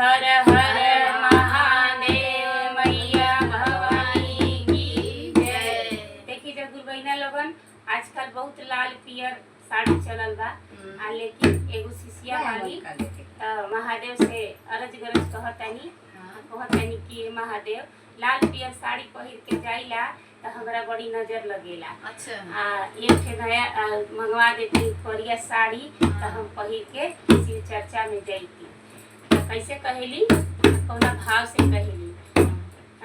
हर हर महादेव मैया भवानी की जय। देखी जब गुरु बहिना लोगन आजकल बहुत लाल पियर साड़ी चलल बा, लेकिन एगो शिष्या वाली महादेव से अरज गरज कहतानी कि महादेव लाल पियर साड़ी पहिर के जाइला तो हमरा बड़ी नजर लगेला। अच्छा। एक नया मंगवा देती करिया साड़ी तो हम पहिर के शिव चर्चा में जाती। तो कैसे कहेली, कौना भाव से कहेली,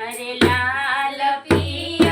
अरे लाल पियर